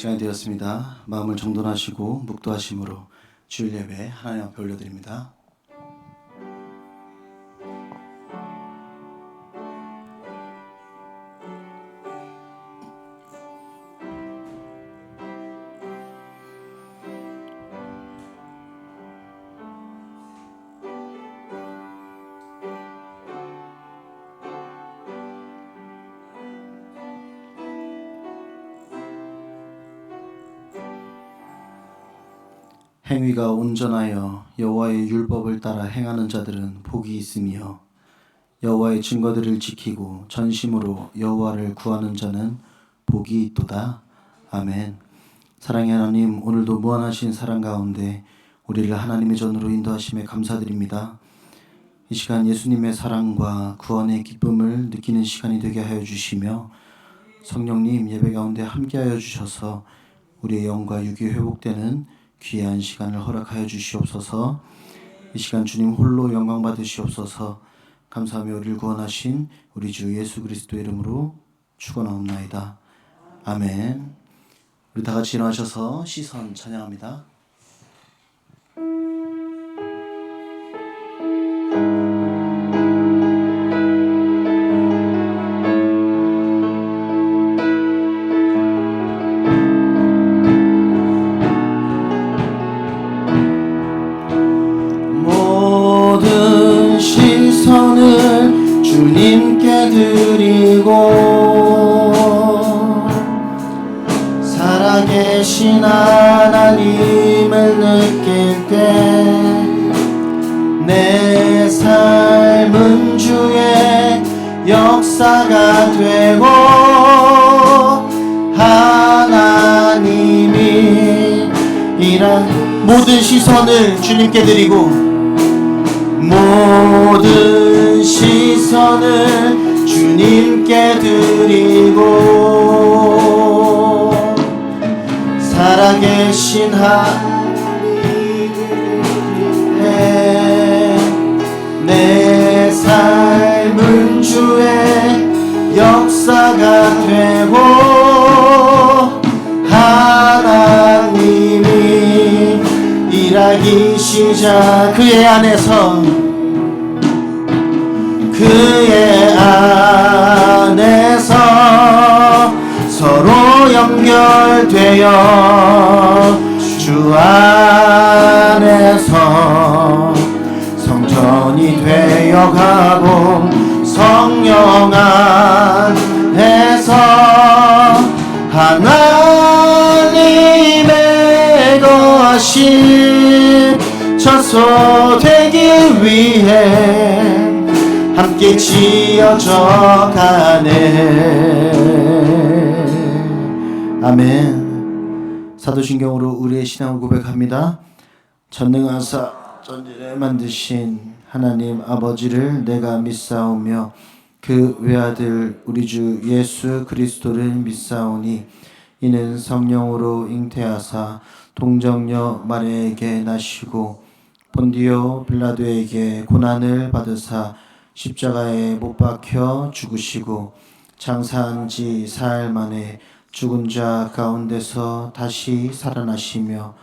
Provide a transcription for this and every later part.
시간이 되었습니다. 마음을 정돈하시고 묵도하심으로 주일 예배 하나님 앞에 올려드립니다. 행위가 온전하여 여호와의 율법을 따라 행하는 자들은 복이 있으며 여호와의 증거들을 지키고 전심으로 여호와를 구하는 자는 복이 있도다. 아멘. 사랑의 하나님, 오늘도 무한하신 사랑 가운데 우리를 하나님의 전으로 인도하심에 감사드립니다. 이 시간 예수님의 사랑과 구원의 기쁨을 느끼는 시간이 되게 하여 주시며 성령님 예배 가운데 함께하여 주셔서 우리의 영과 육이 회복되는 귀한 시간을 허락하여 주시옵소서. 이 시간 주님 홀로 영광 받으시옵소서. 감사하며 우리를 구원하신 우리 주 예수 그리스도의 이름으로 축원하옵나이다. 아멘. 우리 다 같이 일어나셔서 시선 찬양합니다. 시선을 주님께 드리고 살아계신 하나님을 느낄 때 내 삶은 주의 역사가 되고 하나님이 일한 모든 시선을 주님께 드리고 모든 시선을 주님께 드리고 살아계신 하나님의 내 삶은 주의 역사가 되고 하나님이 일하기 시작 그의 안에서 서로 연결되어 주 안에서 성전이 되어가고 성령 안에서 하나님의 것이 전소되기 위해 함께 지어져 가네. 아멘. 사도신경으로 우리의 신앙을 고백합니다. 전능하사 전지를 만드신 하나님 아버지를 내가 믿사오며 그 외아들 우리 주 예수 그리스도를 믿사오니 이는 성령으로 잉태하사 동정녀 마리아에게 나시고 본디오 빌라도에게 고난을 받으사 십자가에 못 박혀 죽으시고 장사한 지 사흘 만에 죽은 자 가운데서 다시 살아나시며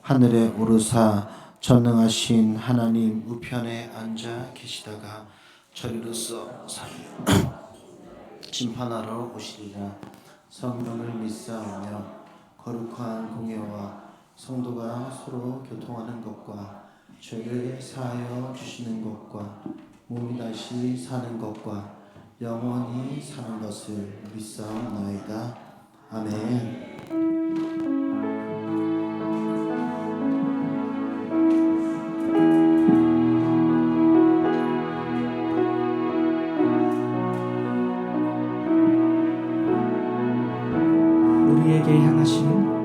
하늘에 오르사 전능하신 하나님 우편에 앉아 계시다가 저리로서 심판하러 오시리라. 성령을 믿사오며 거룩한 공예와 성도가 서로 교통하는 것과 죄를 사하여 주시는 것과 몸이 다시 사는 것과 영원히 사는 것을 믿사옵나이다. 아멘. 우리에게 향하신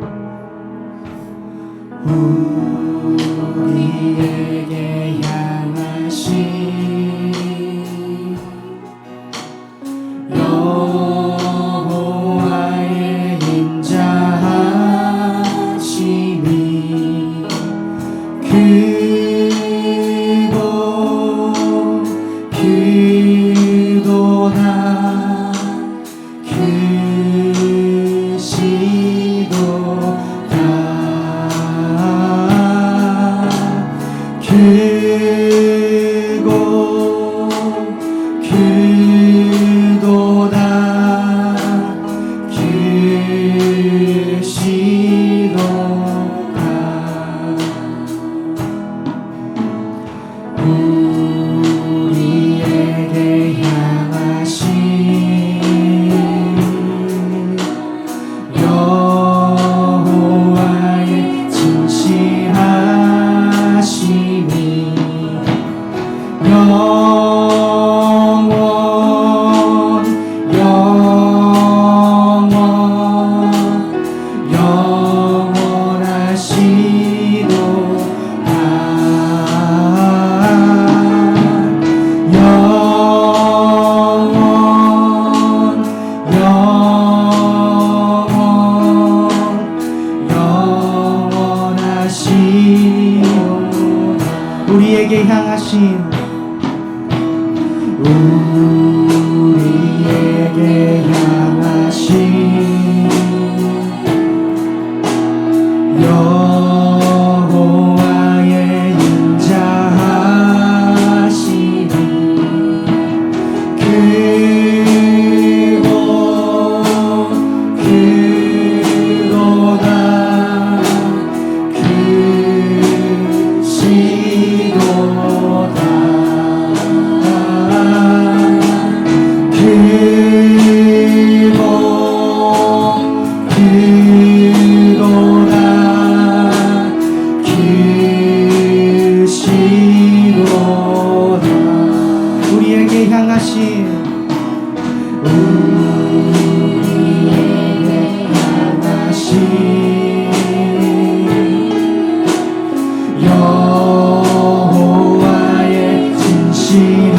여호와의 인자하심이 크도다 크시도 우리에게 향하신 여호와의 진실하심이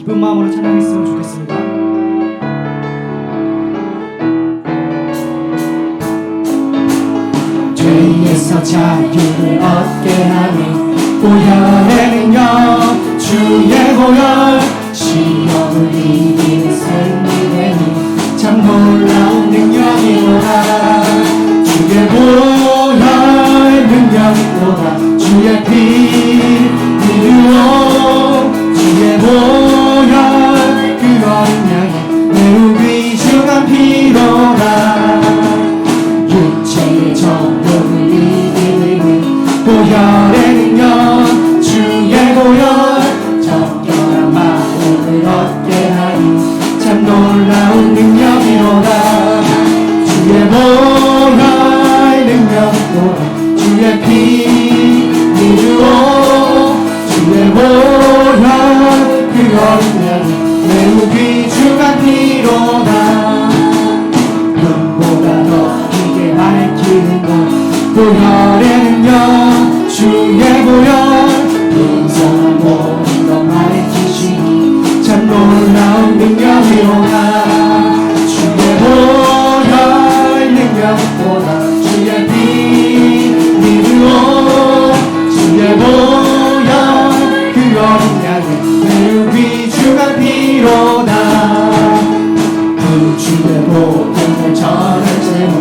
기쁜 마음으로 찬양했으면 좋겠습니다. 죄에서 자유를 얻게 하니 보혈의 능력 주의 보혈 시험을 이기는 승리되니 참 놀라운 능력이로다. 주의 보혈 능력이로다. 주의 피 이루어 주의 보혈 그 어린 양이 매우 귀중한 피로다. 육체의 정욕을 이기는 보혈의 능력 주의 보혈 정결한 마음을 얻게 하니 참 놀라운 능력이로다. 주의 보혈 능력이로다. 주의 피 이루어 주의 보혈 그 어린 양이 매우 귀중한 피로다. 눈보다 더 크게 밝히는 것 보혈의 능력 주의 보혈 인성한 모든 것 밝히시니 참 놀라운 능력이로다. 주의 보혈 능력보다 주의 피 이루어 주의 보혈 그 어린 양이 매우 귀중한 피로다. 그 주의 복음을 전할 제목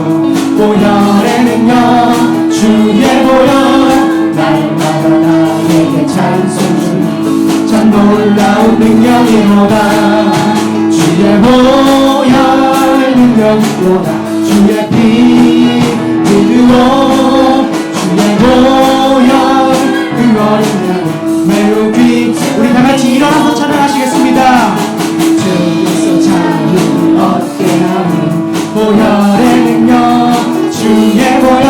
보혈의 능력 주의 보혈 날마다 나에게 찬송 주니 참 놀라운 능력이로다. 주의 보혈 능력보다 주의 피 이루어 주의 보혈 그 어린 양이 매우 귀 우리 다같이 일어나서 찬양하시겠습니다. 죄에서 자유를 얻게 하는 보혈의 능력 주의 보혈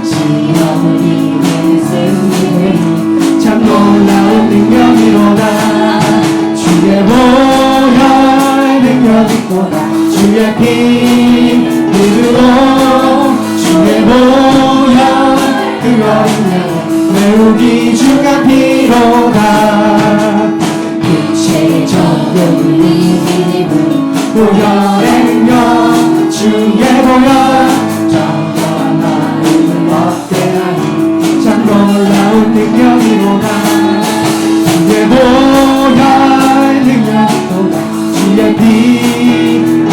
시험을 이기는 승리되니 참 놀라운 능력이로다. 주의 보혈 능력이로다. 주의 피 이루어 주의 보혈 그 어린 양이 매우 귀중한 피로다. 육체의 정욕을 이기는 보혈의 능력 주의 보혈 정결한 마음을 얻게 하니 참 놀라운 능력이로다. 주의 보혈 능력이로다. 주의 피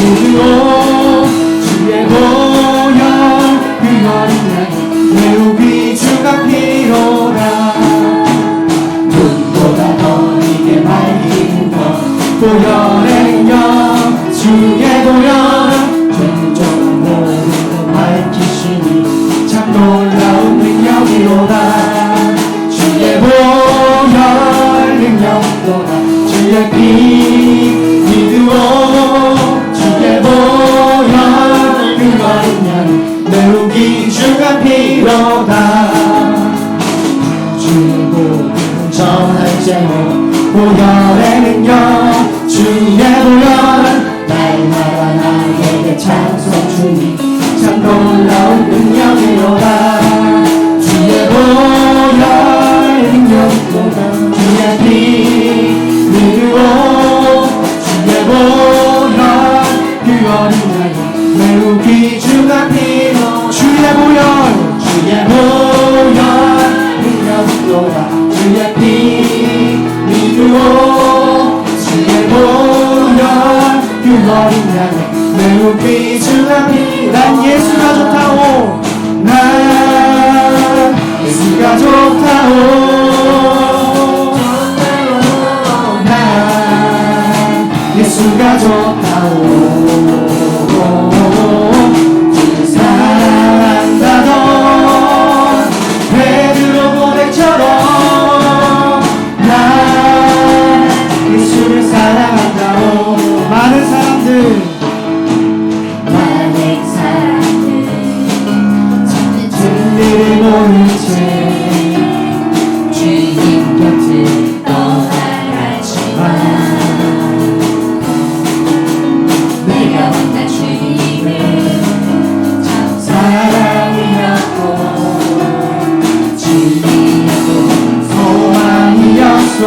이루어 주의 보혈 그 어린 양이 매우 귀중한 피로다. 눈보다 더 크게 밝히는 것 보혈의 능력 주의 보혈 존중한 모든 것 밝히시니 참 놀라운 능력이로다. 주의 보혈 능력보다 주의 피 이루어 주의 보혈 그 어린 양이 매우 귀중한 피로다. 주의 복음 전할 제목 보혈의 능력 주의 보혈 날마다 나에게 찬송 주니 참 놀라운 능력이로다. 주의 보혈 좋다오 나 예수가 좋다오 주를 사랑한다던 베드로 고백처럼 나 예수를 사랑한다오 많은 사람들 진리를 모른 채 주님 곁을 떠나가지만 내가 만난 주님은 참 사랑이었고 진리였고 소망이었어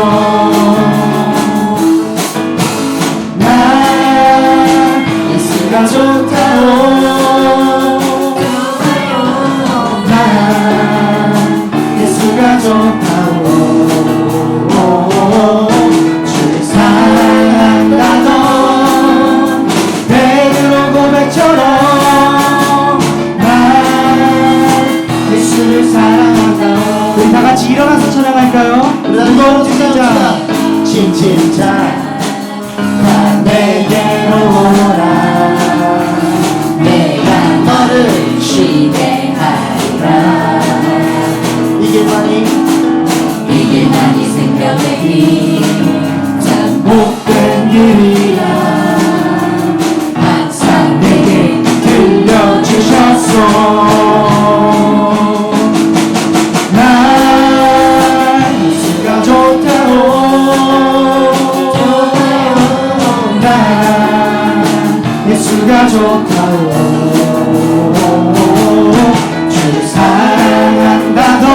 나 예수가 좋다오 나 예수가 좋다오 주를 사랑한다던 베드로 고백처럼 나 예수를 사랑한다오 우리 다같이 일어나서 찬양할까요? 무거운 짐진 자 다 내게로 오라 내가 너를 지배하리라 이게 만이 생명의 길참 못된 길이야 항상 내게 들려주셨어 나 예수가 좋다오 나 예수가 좋다오 주를 사랑한다던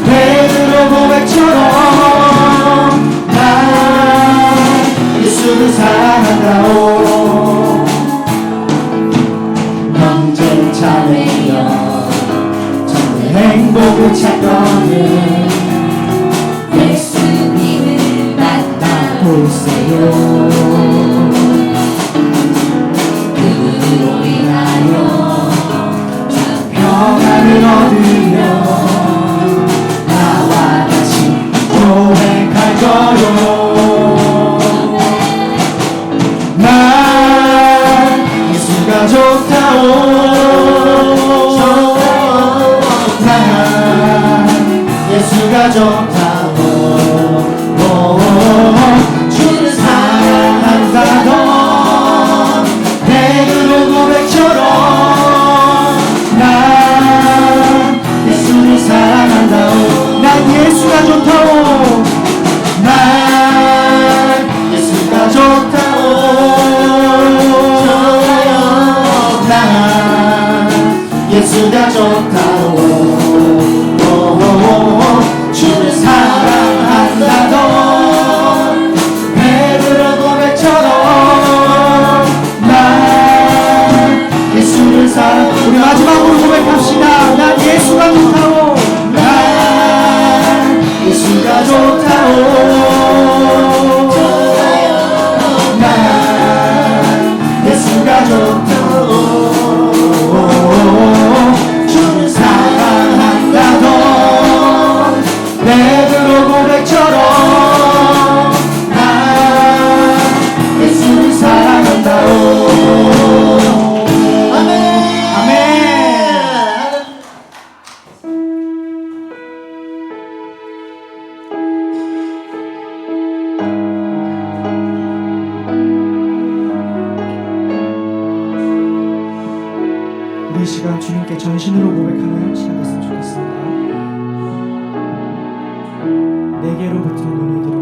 베드로 고백처럼 나 예수를 사랑한다오 경쟁 참회여 내 행복을 찾거든 예수님을 만나보세요 그분으로 인하여 평안을 얻으며 나와 같이 고백할 거요 난 예수가 좋다오 난 예수가 좋다오 주를 사랑한다던 베드로 고백처럼 난 예수를 사랑한다오 난 예수가 좋다오 난 예수가 좋다오 난 예수가 좋다오 주를 사랑한다던 베드로 고백처럼 난 예수를 사랑 우리 마지막으로 고백합시다 난 예수가 좋다오 난 예수가 좋다오 난 예수가 좋다오 주를 사랑한다던 베드로 고백처럼 난 예수를 사랑한다오 아멘 아멘 우리 이 시간 주님께 전신으로 고백하는 시간 됐으면 좋겠습니다. 내게로부터 눈을 들어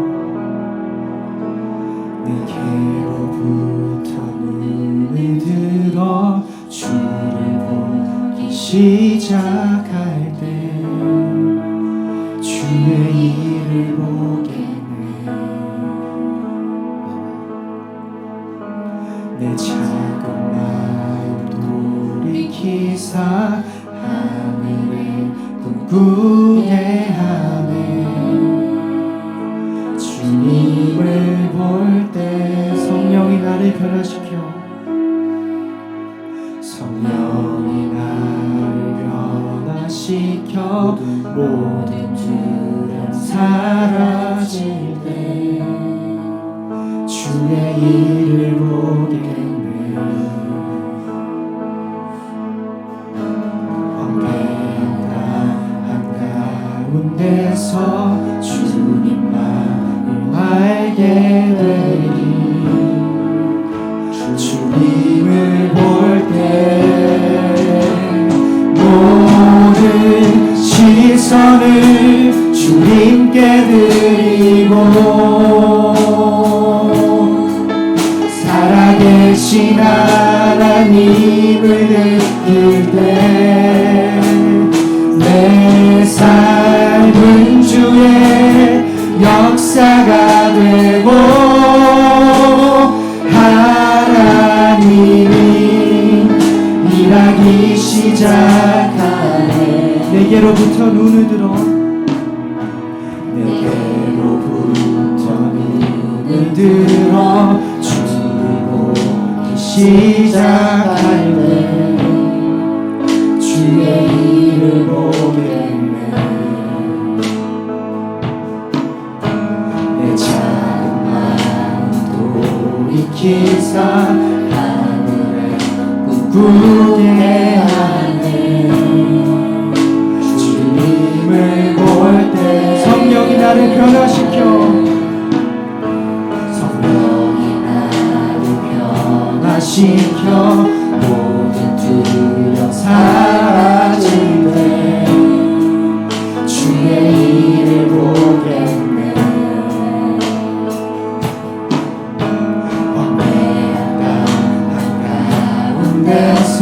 내게로부터 눈을 들어 주를 보기 시작할 때 주의 일을 보겠네 내 작은 마음 돌이키사 하늘의 꿈꾸게 하네 주님을 볼 때 성령이 나를 변화시켜 성령이 나를 변화시켜 모든 두려움 사라질 때 주의 일을 보겠네. 황폐한 한가운데서 주님만을 알게 되리. 주님을 볼 때 모든 시선을 주님께 드리고 살아계신 하나님을 느낄 때 내 삶은 주의 역사가 되고 하나님이 일하기 시작하네. 내게로부터 눈을 들어 주를 보기 시작할 때 주의 일을 보겠네. 내 작은 마음 돌이키사 하늘에 꿈꾸게 하네. 주님을 볼 때 성령이 나를 변화시켜 모든 두려움 사라질 때 주의 일을 보겠네. 황폐한 한가운데서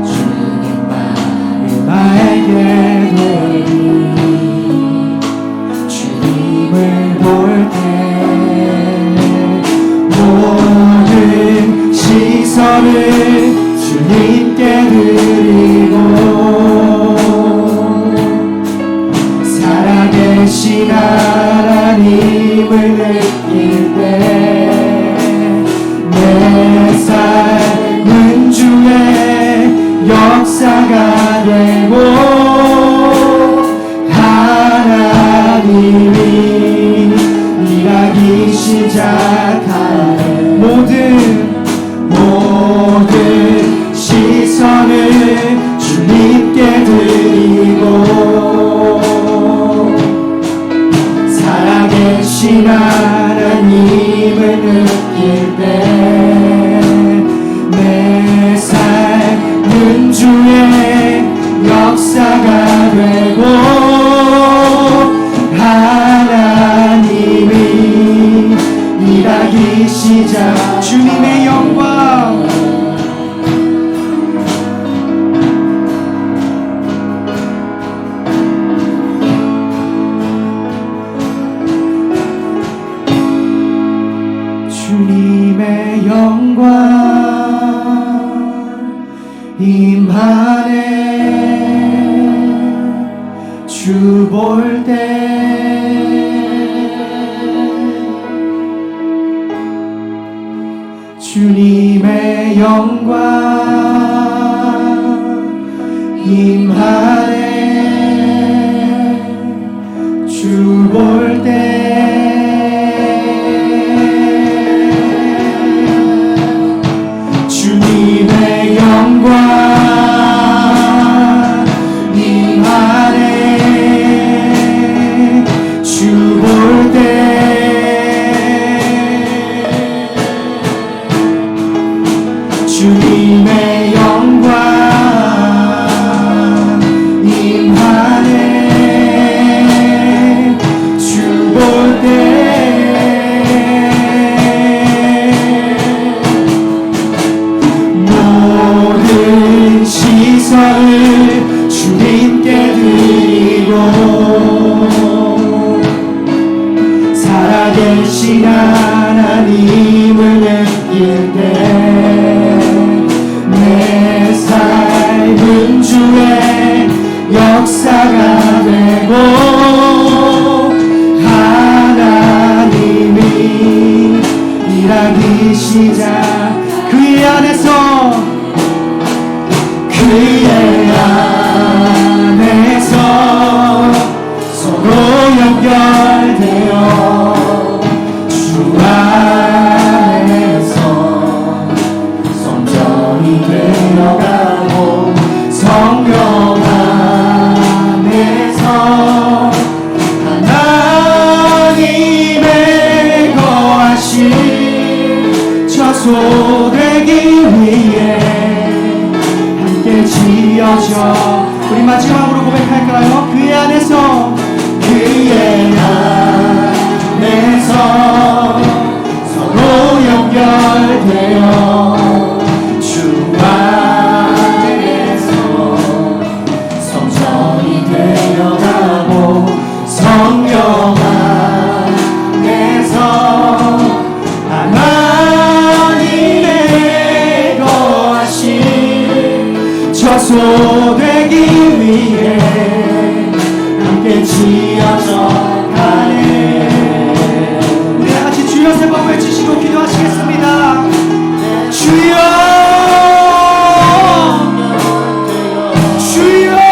주님만을 알게 되리. 주님을 볼 때 모든 시선을 주님께 드리고 살아계신 하나님을 느낄 때 내 삶은 주의 역사가 되고 하나님이 일하기 시작하네. 모든 시선을 주님께 드리고 살아계신 하나님을 느낄 때 내 삶은 주의 역사가 되고 하나님이 일하기 시작. 주님의 영광 주님의 영광 임하네. 주 볼 때 주님의 영광 임하네. 주 볼 때 주님의 영광 임하네. 주 볼 때 주님의 영광 임하네. 주 볼 때 모든 시선을 주님께 드리고 살아계신 하나님을 느낄 때 내 삶은 주의 역사가 되고 하나님이 일하기 시작. 그의 안에서 지어져 가네. 우리 같이 주여 세 번 외치시고 기도하시겠습니다. 주여 주여 주여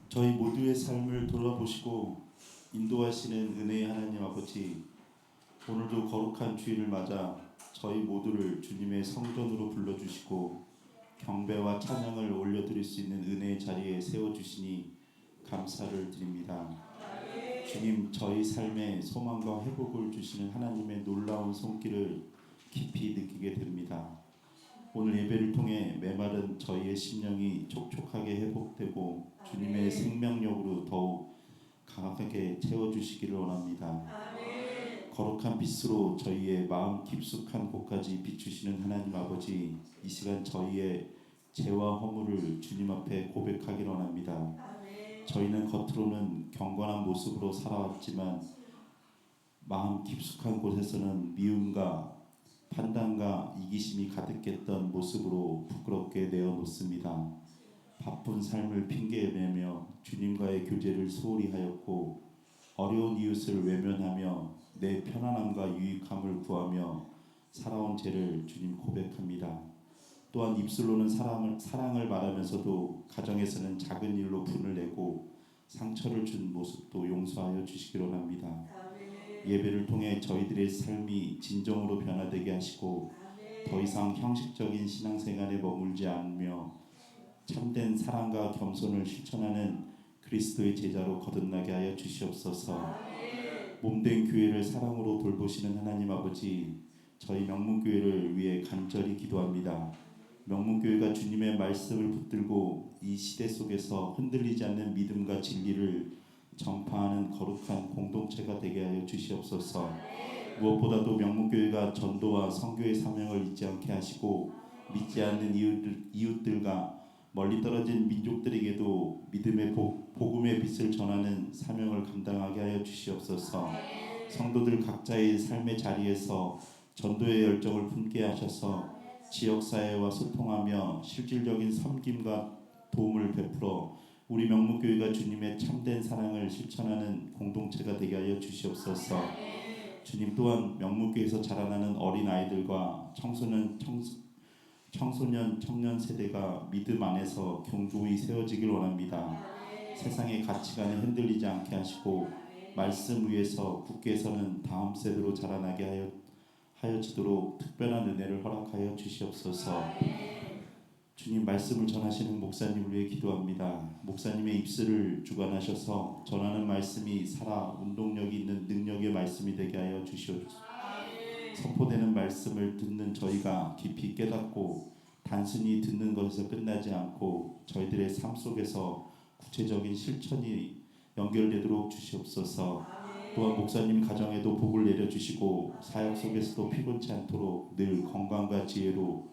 저희 모두의 삶을 돌아보시고 인도하시는 은혜의 하나님 아버지, 오늘도 거룩한 주일을 맞아 저희 모두를 주님의 성전으로 불러주시고 경배와 찬양을 올려드릴 수 있는 은혜의 자리에 세워주시니 감사를 드립니다. 주님, 저희 삶에 소망과 회복을 주시는 하나님의 놀라운 손길을 깊이 느끼게 됩니다. 오늘 예배를 통해 메마른 저희의 심령이 촉촉하게 회복되고 주님의 생명력으로 더욱 강하게 채워주시기를 원합니다. 거룩한 빛으로 저희의 마음 깊숙한 곳까지 비추시는 하나님 아버지, 이 시간 저희의 죄와 허물을 주님 앞에 고백하기를 원합니다. 저희는 겉으로는 경건한 모습으로 살아왔지만 마음 깊숙한 곳에서는 미움과 판단과 이기심이 가득했던 모습으로 부끄럽게 내어놓습니다. 바쁜 삶을 핑계매며 주님과의 교제를 소홀히 하였고 어려운 이웃을 외면하며 내 편안함과 유익함을 구하며 살아온 죄를 주님 고백합니다. 또한 입술로는 사랑을 말하면서도 가정에서는 작은 일로 분을 내고 상처를 준 모습도 용서하여 주시기를 원합니다. 예배를 통해 저희들의 삶이 진정으로 변화되게 하시고 더 이상 형식적인 신앙생활에 머물지 않으며 참된 사랑과 겸손을 실천하는 그리스도의 제자로 거듭나게 하여 주시옵소서. 몸된 교회를 사랑으로 돌보시는 하나님 아버지, 저희 명문교회를 위해 간절히 기도합니다. 명문교회가 주님의 말씀을 붙들고 이 시대 속에서 흔들리지 않는 믿음과 진리를 전파하는 거룩한 공동체가 되게 하여 주시옵소서. 무엇보다도 명문교회가 전도와 선교의 사명을 잊지 않게 하시고 믿지 않는 이웃들과 멀리 떨어진 민족들에게도 믿음의 복음의 빛을 전하는 사명을 감당하게 하여 주시옵소서. 성도들 각자의 삶의 자리에서 전도의 열정을 품게 하셔서 지역사회와 소통하며 실질적인 섬김과 도움을 베풀어 우리 명목교회가 주님의 참된 사랑을 실천하는 공동체가 되게 하여 주시옵소서. 주님 또한 명목교회에서 자라나는 어린 아이들과 청소년 청년 세대가 믿음 안에서 경고히 세워지길 원합니다. 세상의 가치관에 흔들리지 않게 하시고 말씀 위에서 굳게 서는 다음 세대로 자라나게 하여지도록 특별한 은혜를 허락하여 주시옵소서. 주님 말씀을 전하시는 목사님을 위해 기도합니다. 목사님의 입술을 주관하셔서 전하는 말씀이 살아 운동력이 있는 능력의 말씀이 되게 하여 주시옵소서. 선포되는 말씀을 듣는 저희가 깊이 깨닫고 단순히 듣는 것에서 끝나지 않고 저희들의 삶 속에서 구체적인 실천이 연결되도록 주시옵소서. 또한 목사님 가정에도 복을 내려주시고 사역 속에서도 피곤치 않도록 늘 건강과 지혜로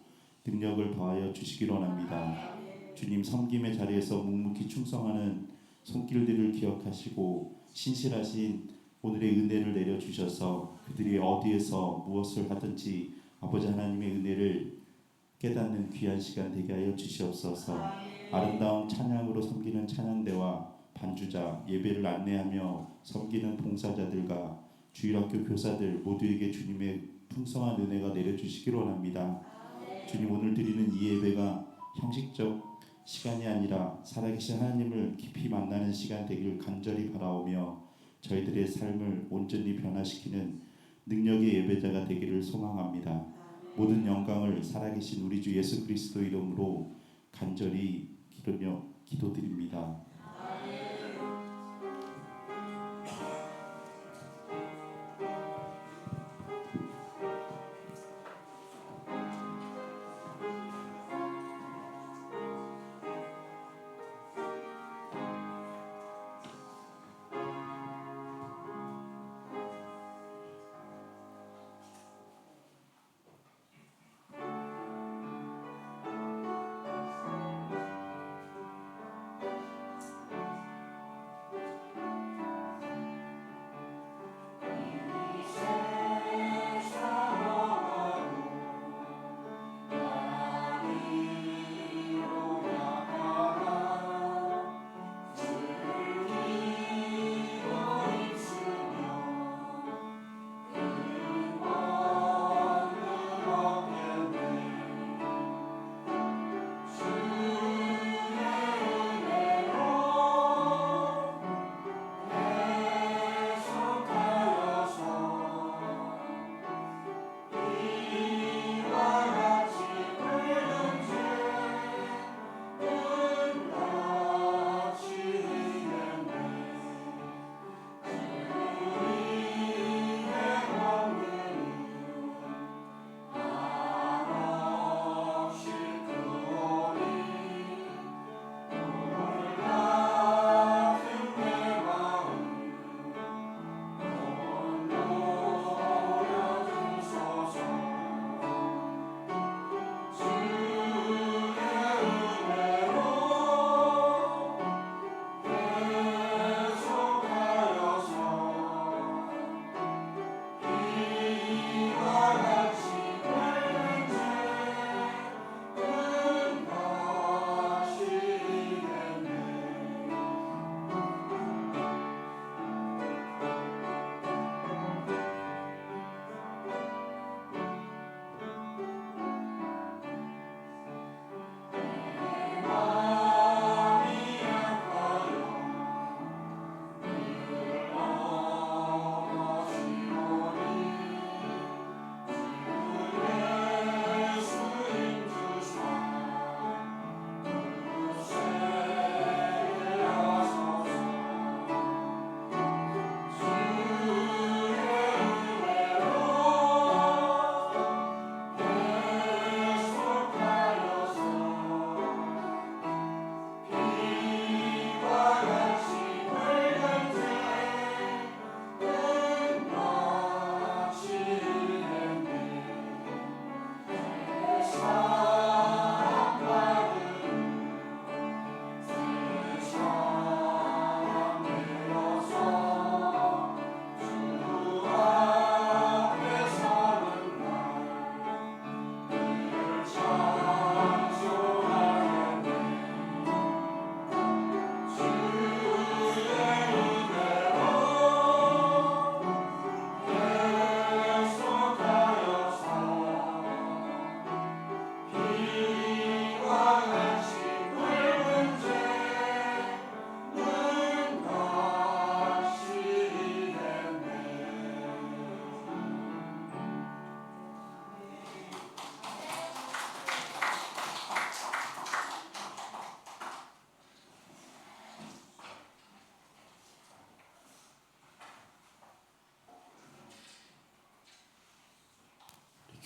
능력을 더하여 주시기 원합니다. 주님 섬김의 자리에서 묵묵히 충성하는 손길들을 기억하시고 신실하신 오늘의 은혜를 내려주셔서 그들이 어디에서 무엇을 하든지 아버지 하나님의 은혜를 깨닫는 귀한 시간 되게 하여 주시옵소서. 아름다운 찬양으로 섬기는 찬양대와 반주자, 예배를 안내하며 섬기는 봉사자들과 주일학교 교사들 모두에게 주님의 풍성한 은혜가 내려주시길 원합니다. 주님 오늘 드리는 이 예배가 형식적 시간이 아니라 살아계신 하나님을 깊이 만나는 시간 되길 간절히 바라오며 저희들의 삶을 온전히 변화시키는 능력의 예배자가 되기를 소망합니다. 모든 영광을 살아계신 우리 주 예수 그리스도 이름으로 간절히 기도며 기도드립니다.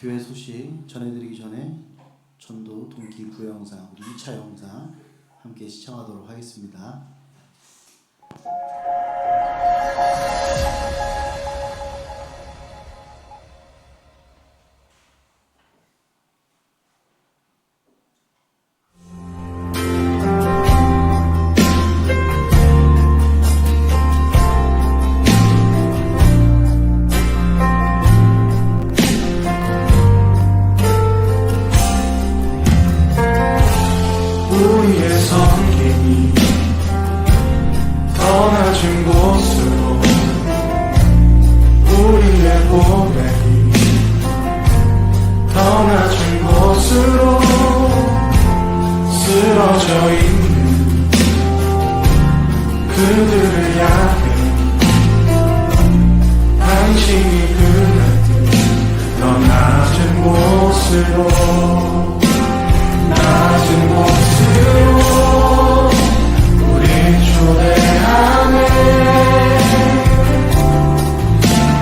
교회 소식 전해드리기 전에 전도 동기 부회 영상 우리 2차 영상 함께 시청하도록 하겠습니다. 우리의 성김이 더 낮은 곳으로 우리의 고백이 더 낮은 곳으로 쓰러져 있는 그들을 향해 당신이 그날들 더 낮은 곳으로 낮은 곳으로 우리 초대하네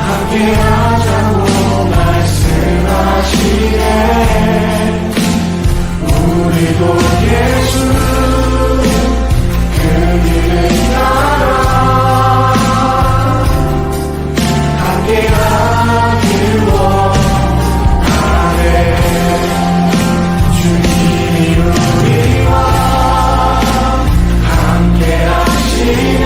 함께하자고 말씀하시네 우리도 예수 그 길을 따라 함께하길 원하네 주님이 우리와 함께 하시네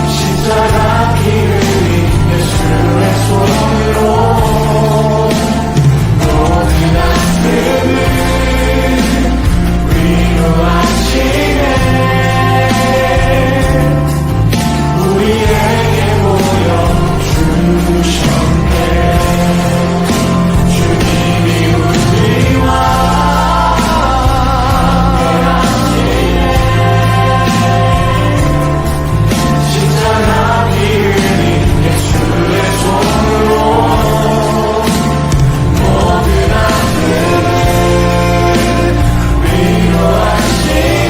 십자가 피 흘린 예수의 손으로 모든 아픔을 위로하시네 우리에게 보여주셨네 주님이 우리와 십자가 피 흘린 예수의 손으로 모든 아픔을 위로하시네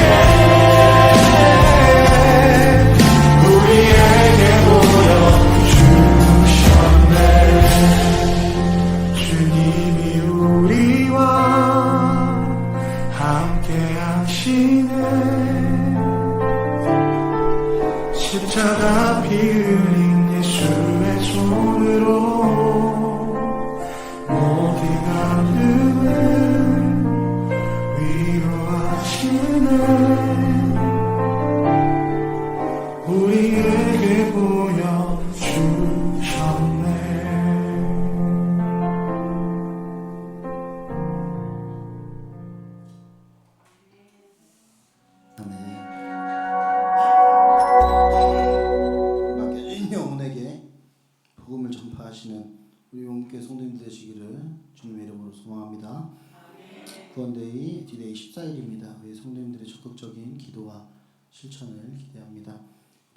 우리에게 보여주셨네 주님이 우리와 함께 하시네 십자가 피 흘린 예수의 손으로 모든 아픔을 위로하시네 우리에게 보여주셨네 맡겨진 영혼에게 복음을 전파하시는 우리 용교회 성도님들 되시기를 주님의 이름으로 소망합니다. 구원데이 디데이 14일입니다. 우리 성도님들의 적극적인 기도와 실천을 기대합니다.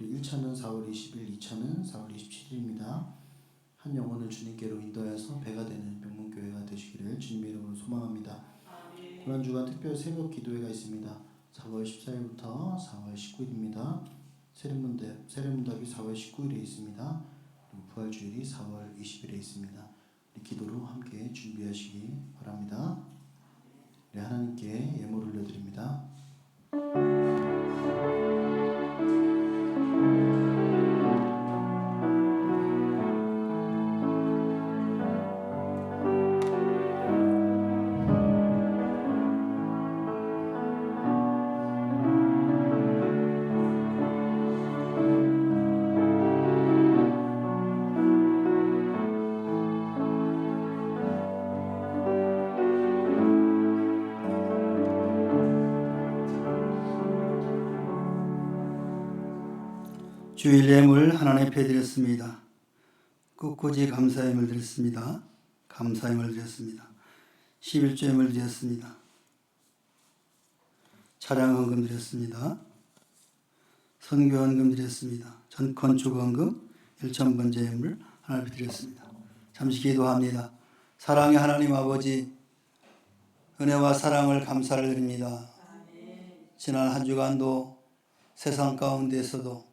우리 1차는 4월 20일, 2차는 4월 27일입니다. 한 영혼을 주님께로 인도하여서 배가 되는 명문교회가 되시기를 주님의 이름으로 소망합니다. 이번 주간 특별 새벽 기도회가 있습니다. 4월 14일부터 4월 19일입니다. 세례문답이 4월 19일에 있습니다. 그리고 부활주일이 4월 20일에 있습니다. 우리 기도로 함께 준비하시기 바랍니다. 우리 하나님께 예물을 올려드립니다. 주일 예물 하나님 앞에 드렸습니다. 꿋꿋이 감사 예물 드렸습니다. 감사 예물 드렸습니다. 11조 예물 드렸습니다. 차량 헌금 드렸습니다. 선교 헌금 드렸습니다. 전 건축 헌금 1,000번째 예물 하나님 앞에 드렸습니다. 잠시 기도합니다. 사랑의 하나님 아버지, 은혜와 사랑을 감사를 드립니다. 지난 한 주간도 세상 가운데에서도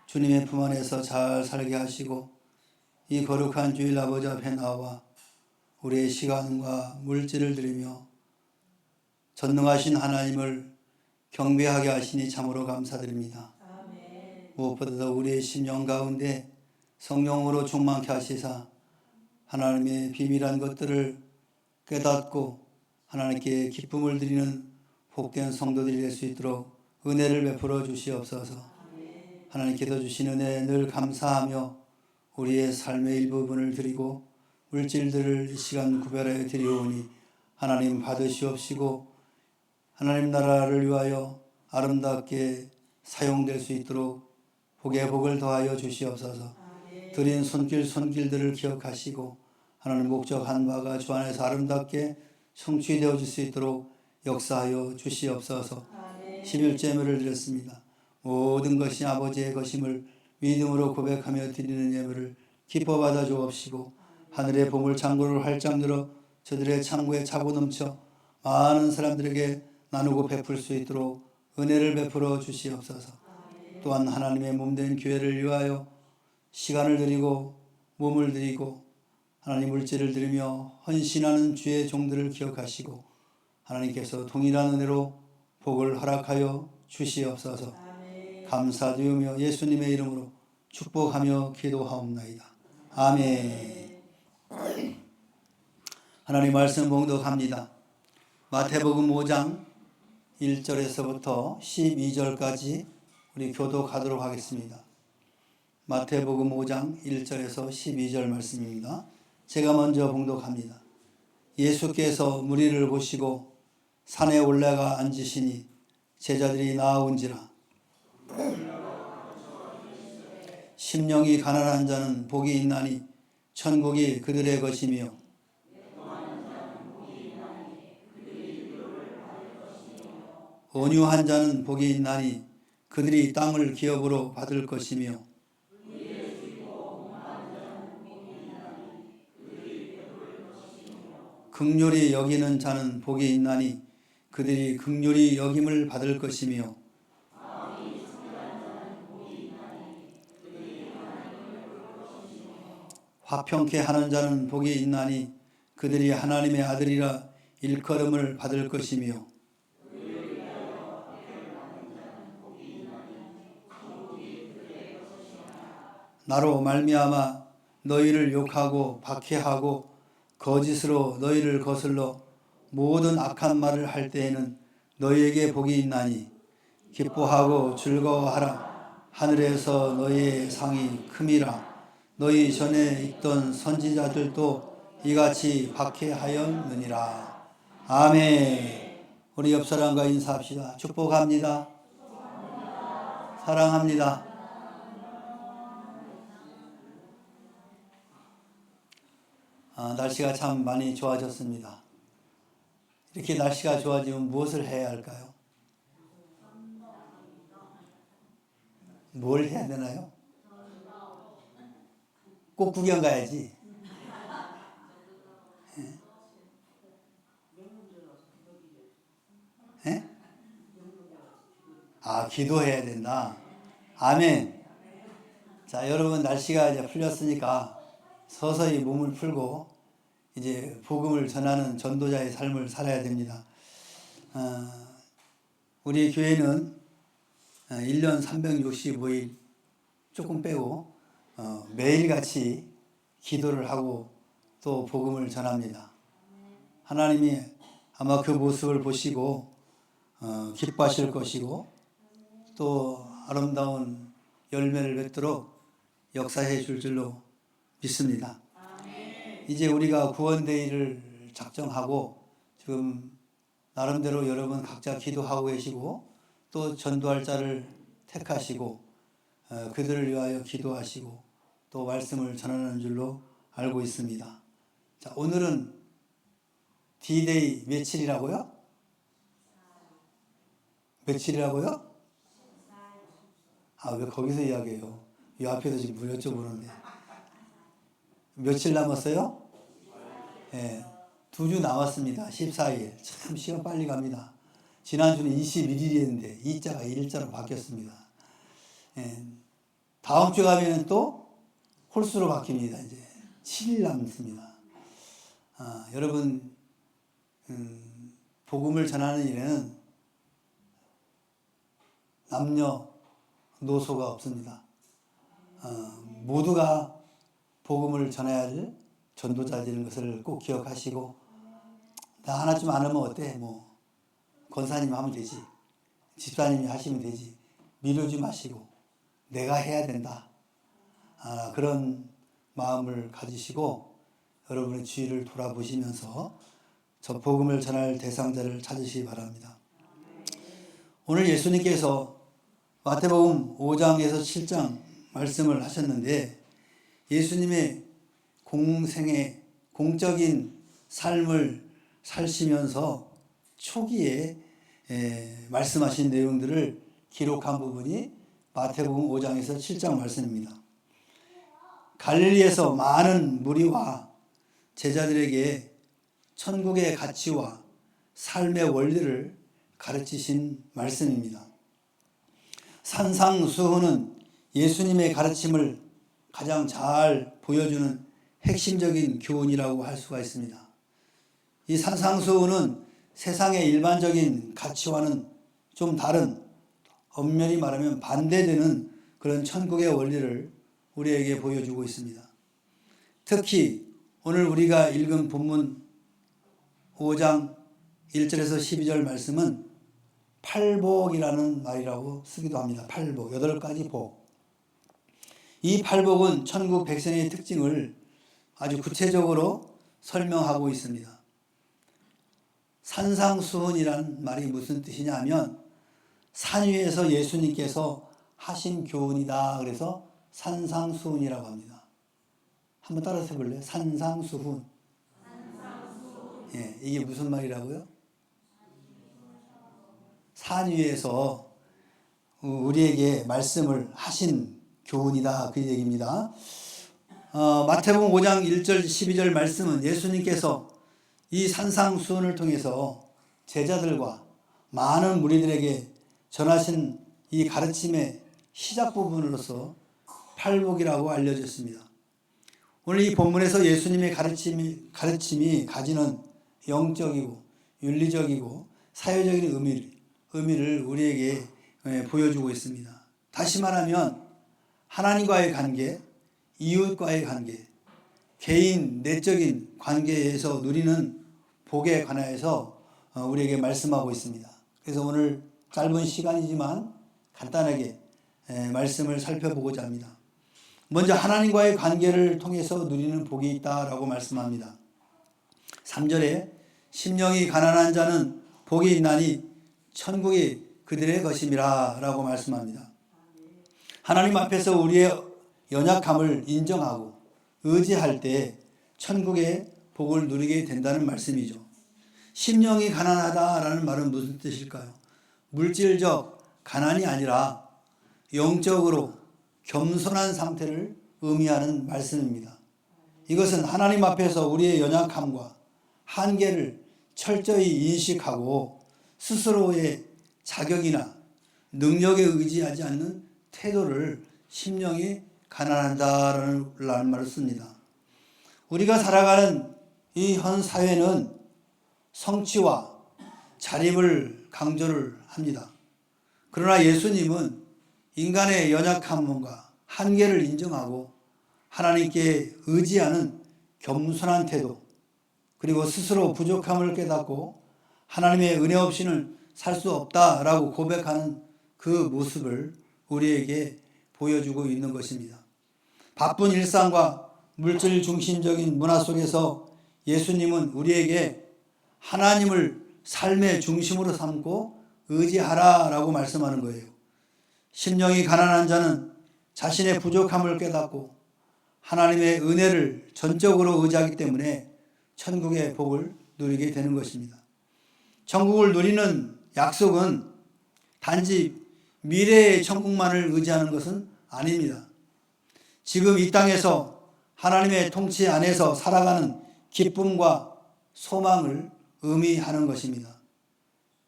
주님의 품 안에서 잘 살게 하시고 이 거룩한 주일 아버지 앞에 나와 우리의 시간과 물질을 드리며 전능하신 하나님을 경배하게 하시니 참으로 감사드립니다. 무엇보다도 우리의 심령 가운데 성령으로 충만케 하시사 하나님의 비밀한 것들을 깨닫고 하나님께 기쁨을 드리는 복된 성도들이 될 수 있도록 은혜를 베풀어 주시옵소서. 하나님께서 주신 은혜에 늘 감사하며 우리의 삶의 일부분을 드리고 물질들을 이 시간 구별하여 드리오니 하나님 받으시옵시고 하나님 나라를 위하여 아름답게 사용될 수 있도록 복에 복을 더하여 주시옵소서. 드린 손길들을 기억하시고 하나님 목적한 바가 주 안에서 아름답게 성취되어질 수 있도록 역사하여 주시옵소서. 11제물을 드렸습니다. 모든 것이 아버지의 것임을 믿음으로 고백하며 드리는 예물을 기뻐 받아 주옵시고 하늘의 보물 창고를 활짝 열어 저들의 창고에 차고 넘쳐 많은 사람들에게 나누고 베풀 수 있도록 은혜를 베풀어 주시옵소서. 또한 하나님의 몸된 교회를 위하여 시간을 드리고 몸을 드리고 하나님 물질을 드리며 헌신하는 주의 종들을 기억하시고 하나님께서 동일한 은혜로 복을 허락하여 주시옵소서. 감사드리며 예수님의 이름으로 축복하며 기도하옵나이다. 아멘. 하나님 말씀 봉독합니다. 마태복음 5장 1절에서부터 12절까지 우리 교독하도록 하겠습니다. 마태복음 5장 1절에서 12절 말씀입니다. 제가 먼저 봉독합니다. 예수께서 무리를 보시고 산에 올라가 앉으시니 제자들이 나아온지라. 심령이 가난한 자는 복이 있나니 천국이 그들의 것이며 온유한 자는 복이 있나니 그들이 땅을 기업으로 받을 것이며 긍휼히 여기는 자는 복이 있나니 그들이 긍휼히 여김을 받을 것이며 화평케 하는 자는 복이 있나니 그들이 하나님의 아들이라 일컬음을 받을 것이며 나로 말미암아 너희를 욕하고 박해하고 거짓으로 너희를 거슬러 모든 악한 말을 할 때에는 너희에게 복이 있나니 기뻐하고 즐거워하라. 하늘에서 너희의 상이 큼이라. 너희 전에 있던 선지자들도 이같이 박해하였느니라. 아멘. 우리 옆 사람과 인사합시다. 축복합니다. 사랑합니다. 날씨가 참 많이 좋아졌습니다. 이렇게 날씨가 좋아지면 무엇을 해야 할까요? 뭘 해야 되나요? 꼭 구경 가야지. 예? 기도해야 된다. 아멘. 자, 여러분 날씨가 이제 풀렸으니까 서서히 몸을 풀고 이제 복음을 전하는 전도자의 삶을 살아야 됩니다. 우리 교회는 1년 365일 조금 빼고 매일같이 기도를 하고 또 복음을 전합니다. 하나님이 아마 그 모습을 보시고 기뻐하실 것이고 또 아름다운 열매를 맺도록 역사해 줄 줄로 믿습니다. 이제 우리가 구원데이를 작정하고 지금 나름대로 여러분 각자 기도하고 계시고 또 전도할 자를 택하시고 그들을 위하여 기도하시고 또 말씀을 전하는 줄로 알고 있습니다. 자, 오늘은 D-Day 며칠이라고요? 며칠이라고요? 왜 거기서 이야기해요? 이 앞에서 지금 뭘 여쭤보는데. 며칠 남았어요? 네, 2주 남았습니다. 14일. 참 시간 빨리 갑니다. 지난주는 21일이었는데 2자가 1자로 바뀌었습니다. 네, 다음 주 가면 또 홀수로 바뀝니다. 이제 7일 남습니다. 여러분 복음을 전하는 일에는 남녀 노소가 없습니다. 모두가 복음을 전해야 할 전도자들인 것을 꼭 기억하시고, 나 하나쯤 안 하면 어때? 뭐 권사님이 하면 되지, 집사님이 하시면 되지, 미루지 마시고 내가 해야 된다. 그런 마음을 가지시고 여러분의 주위를 돌아보시면서 저 복음을 전할 대상자를 찾으시기 바랍니다. 오늘 예수님께서 마태복음 5장에서 7장 말씀을 하셨는데, 예수님의 공생의 공적인 삶을 사시면서 초기에 말씀하신 내용들을 기록한 부분이 마태복음 5장에서 7장 말씀입니다. 갈릴리에서 많은 무리와 제자들에게 천국의 가치와 삶의 원리를 가르치신 말씀입니다. 산상수훈은 예수님의 가르침을 가장 잘 보여주는 핵심적인 교훈이라고 할 수가 있습니다. 이 산상수훈은 세상의 일반적인 가치와는 좀 다른, 엄밀히 말하면 반대되는 그런 천국의 원리를 우리에게 보여주고 있습니다. 특히 오늘 우리가 읽은 본문 5장 1절에서 12절 말씀은 팔복이라는 말이라고 쓰기도 합니다. 팔복, 8가지 복. 이 팔복은 천국 백성의 특징을 아주 구체적으로 설명하고 있습니다. 산상수훈이라는 말이 무슨 뜻이냐 하면 산 위에서 예수님께서 하신 교훈이다. 그래서 산상수훈이라고 합니다. 한번 따라서 해볼래요? 산상수훈. 예, 이게 무슨 말이라고요? 산 위에서 우리에게 말씀을 하신 교훈이다, 그 얘기입니다. 마태복음 5장 1절 12절 말씀은 예수님께서 이 산상수훈을 통해서 제자들과 많은 무리들에게 전하신 이 가르침의 시작 부분으로서 팔복이라고 알려졌습니다. 오늘 이 본문에서 예수님의 가르침이 가지는 영적이고 윤리적이고 사회적인 의미를 우리에게 보여주고 있습니다. 다시 말하면 하나님과의 관계, 이웃과의 관계, 개인 내적인 관계에서 누리는 복에 관하여서 우리에게 말씀하고 있습니다. 그래서 오늘 짧은 시간이지만 간단하게 말씀을 살펴보고자 합니다. 먼저 하나님과의 관계를 통해서 누리는 복이 있다라고 말씀합니다. 3절에 심령이 가난한 자는 복이 있나니 천국이 그들의 것임이라 라고 말씀합니다. 하나님 앞에서 우리의 연약함을 인정하고 의지할 때 천국의 복을 누리게 된다는 말씀이죠. 심령이 가난하다라는 말은 무슨 뜻일까요? 물질적 가난이 아니라 영적으로 겸손한 상태를 의미하는 말씀입니다. 이것은 하나님 앞에서 우리의 연약함과 한계를 철저히 인식하고 스스로의 자격이나 능력에 의지하지 않는 태도를 심령이 가난하다라는 말을 씁니다. 우리가 살아가는 이 현 사회는 성취와 자립을 강조를 합니다. 그러나 예수님은 인간의 연약함과 한계를 인정하고 하나님께 의지하는 겸손한 태도, 그리고 스스로 부족함을 깨닫고 하나님의 은혜 없이는 살 수 없다라고 고백하는 그 모습을 우리에게 보여주고 있는 것입니다. 바쁜 일상과 물질 중심적인 문화 속에서 예수님은 우리에게 하나님을 삶의 중심으로 삼고 의지하라라고 말씀하는 거예요. 심령이 가난한 자는 자신의 부족함을 깨닫고 하나님의 은혜를 전적으로 의지하기 때문에 천국의 복을 누리게 되는 것입니다. 천국을 누리는 약속은 단지 미래의 천국만을 의지하는 것은 아닙니다. 지금 이 땅에서 하나님의 통치 안에서 살아가는 기쁨과 소망을 의미하는 것입니다.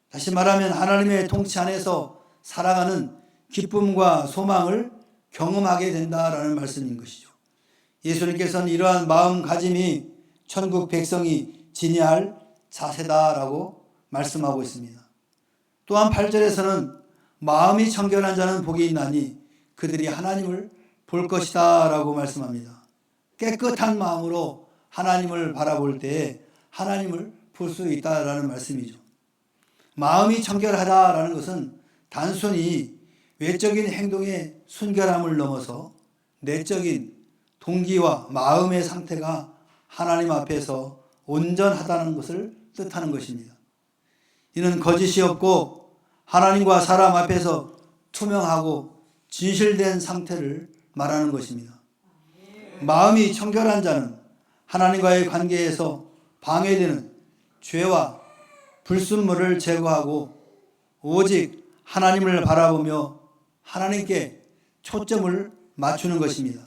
다시 말하면 하나님의 통치 안에서 살아가는 기쁨과 소망을 경험하게 된다라는 말씀인 것이죠. 예수님께서는 이러한 마음가짐이 천국 백성이 지니할 자세다라고 말씀하고 있습니다. 또한 8절에서는 마음이 청결한 자는 복이 있나니 그들이 하나님을 볼 것이다 라고 말씀합니다. 깨끗한 마음으로 하나님을 바라볼 때에 하나님을 볼 수 있다라는 말씀이죠. 마음이 청결하다라는 것은 단순히 외적인 행동의 순결함을 넘어서 내적인 동기와 마음의 상태가 하나님 앞에서 온전하다는 것을 뜻하는 것입니다. 이는 거짓이 없고 하나님과 사람 앞에서 투명하고 진실된 상태를 말하는 것입니다. 마음이 청결한 자는 하나님과의 관계에서 방해되는 죄와 불순물을 제거하고 오직 하나님을 바라보며 하나님께 초점을 맞추는 것입니다.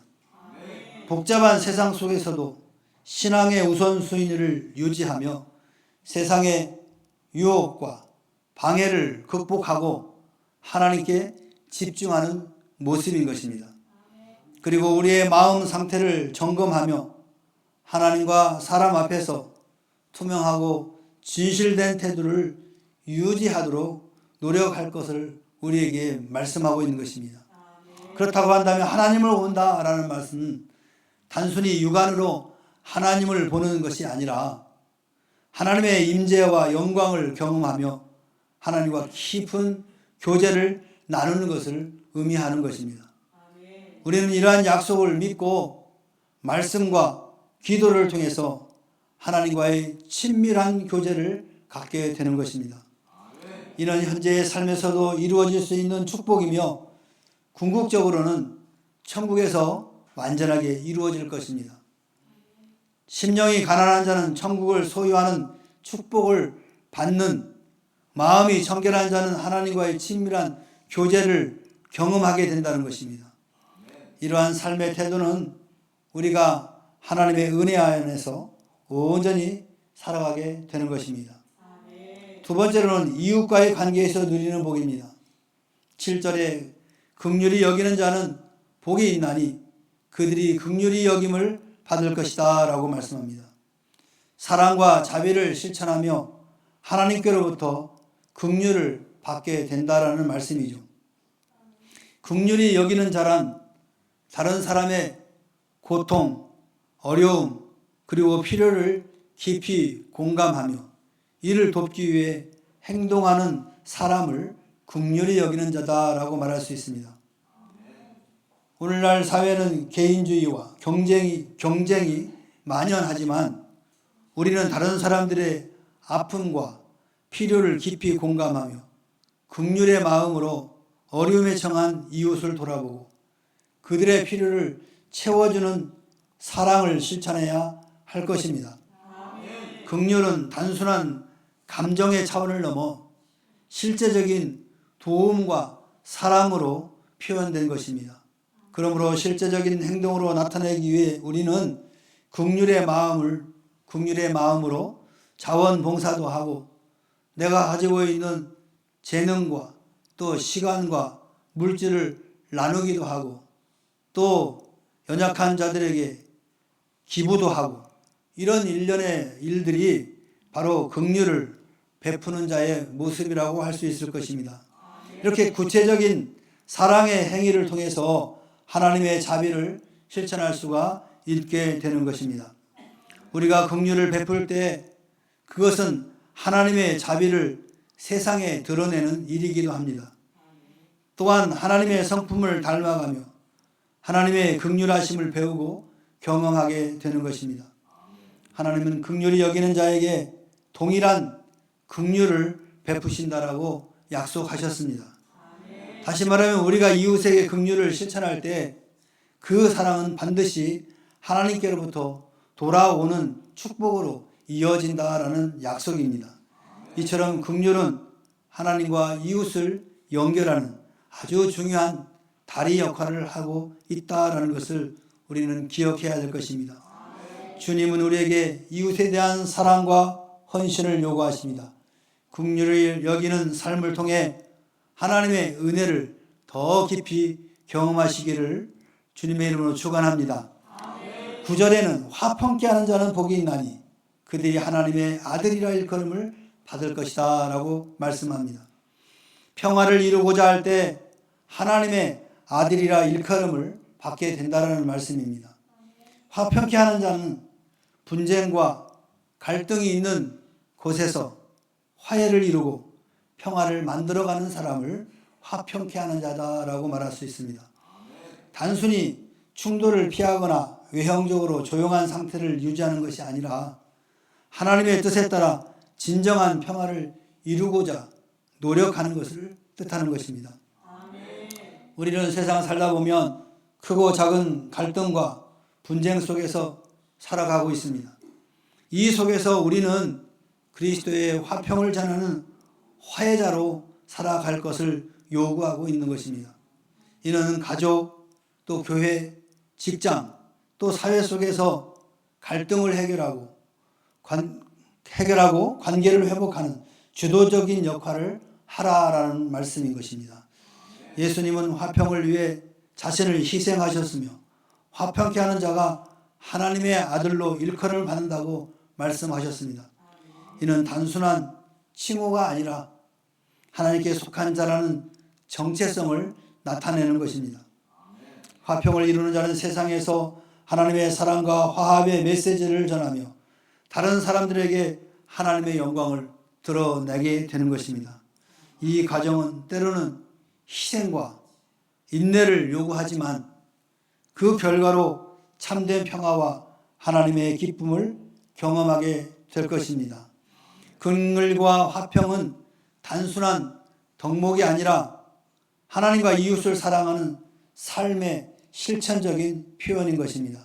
복잡한 세상 속에서도 신앙의 우선순위를 유지하며 세상의 유혹과 방해를 극복하고 하나님께 집중하는 모습인 것입니다. 그리고 우리의 마음 상태를 점검하며 하나님과 사람 앞에서 투명하고 진실된 태도를 유지하도록 노력할 것을 우리에게 말씀하고 있는 것입니다. 그렇다고 한다면 하나님을 본다라는 말씀은 단순히 육안으로 하나님을 보는 것이 아니라 하나님의 임재와 영광을 경험하며 하나님과 깊은 교제를 나누는 것을 의미하는 것입니다. 우리는 이러한 약속을 믿고 말씀과 기도를 통해서 하나님과의 친밀한 교제를 갖게 되는 것입니다. 이는 현재의 삶에서도 이루어질 수 있는 축복이며 궁극적으로는 천국에서 완전하게 이루어질 것입니다. 심령이 가난한 자는 천국을 소유하는 축복을 받는, 마음이 청결한 자는 하나님과의 친밀한 교제를 경험하게 된다는 것입니다. 이러한 삶의 태도는 우리가 하나님의 은혜 안에서 온전히 살아가게 되는 것입니다. 두 번째로는 이웃과의 관계에서 누리는 복입니다. 7절에 긍휼히 여기는 자는 복이 있나니 그들이 긍휼히 여김을 받을 것이다 라고 말씀합니다. 사랑과 자비를 실천하며 하나님께로부터 긍휼을 받게 된다라는 말씀이죠. 긍휼히 여기는 자란 다른 사람의 고통, 어려움, 그리고 필요를 깊이 공감하며 이를 돕기 위해 행동하는 사람을 긍휼히 여기는 자다라고 말할 수 있습니다. 오늘날 사회는 개인주의와 경쟁이 만연하지만 우리는 다른 사람들의 아픔과 필요를 깊이 공감하며 긍휼의 마음으로 어려움에 처한 이웃을 돌아보고 그들의 필요를 채워주는 사랑을 실천해야 할 것입니다. 긍휼은 단순한 감정의 차원을 넘어 실제적인 도움과 사랑으로 표현된 것입니다. 그러므로 실제적인 행동으로 나타내기 위해 우리는 긍휼의 마음으로 자원봉사도 하고 내가 가지고 있는 재능과 또 시간과 물질을 나누기도 하고 또 연약한 자들에게 기부도 하고 이런 일련의 일들이 바로 긍휼을 베푸는 자의 모습이라고 할 수 있을 것입니다. 이렇게 구체적인 사랑의 행위를 통해서 하나님의 자비를 실천할 수가 있게 되는 것입니다. 우리가 긍휼을 베풀 때 그것은 하나님의 자비를 세상에 드러내는 일이기도 합니다. 또한 하나님의 성품을 닮아가며 하나님의 긍휼하심을 배우고 경험하게 되는 것입니다. 하나님은 긍휼히 여기는 자에게 동일한 긍휼을 베푸신다라고 약속하셨습니다. 다시 말하면 우리가 이웃에게 긍휼을 실천할 때 그 사랑은 반드시 하나님께로부터 돌아오는 축복으로 이어진다라는 약속입니다. 이처럼 긍휼은 하나님과 이웃을 연결하는 아주 중요한 다리 역할을 하고 있다라는 것을 우리는 기억해야 될 것입니다. 주님은 우리에게 이웃에 대한 사랑과 헌신을 요구하십니다. 긍휼을 여기는 삶을 통해 하나님의 은혜를 더 깊이 경험하시기를 주님의 이름으로 축원합니다. 9절에는 화평케 하는 자는 복이 있나니 그들이 하나님의 아들이라 일컬음을 받을 것이다 라고 말씀합니다. 평화를 이루고자 할 때 하나님의 아들이라 일컬음을 받게 된다는 말씀입니다. 화평케 하는 자는 분쟁과 갈등이 있는 곳에서 화해를 이루고 평화를 만들어가는 사람을 화평케 하는 자다라고 말할 수 있습니다. 단순히 충돌을 피하거나 외형적으로 조용한 상태를 유지하는 것이 아니라 하나님의 뜻에 따라 진정한 평화를 이루고자 노력하는 것을 뜻하는 것입니다. 우리는 세상 살다 보면 크고 작은 갈등과 분쟁 속에서 살아가고 있습니다. 이 속에서 우리는 그리스도의 화평을 전하는 화해자로 살아갈 것을 요구하고 있는 것입니다. 이는 가족, 또 교회, 직장, 또 사회 속에서 갈등을 해결하고 관계를 회복하는 주도적인 역할을 하라라는 말씀인 것입니다. 예수님은 화평을 위해 자신을 희생하셨으며 화평케 하는 자가 하나님의 아들로 일컬음을 받는다고 말씀하셨습니다. 이는 단순한 칭호가 아니라 하나님께 속한 자라는 정체성을 나타내는 것입니다. 화평을 이루는 자는 세상에서 하나님의 사랑과 화합의 메시지를 전하며 다른 사람들에게 하나님의 영광을 드러내게 되는 것입니다. 이 과정은 때로는 희생과 인내를 요구하지만 그 결과로 참된 평화와 하나님의 기쁨을 경험하게 될 것입니다. 긍휼과 화평은 단순한 덕목이 아니라 하나님과 이웃을 사랑하는 삶의 실천적인 표현인 것입니다.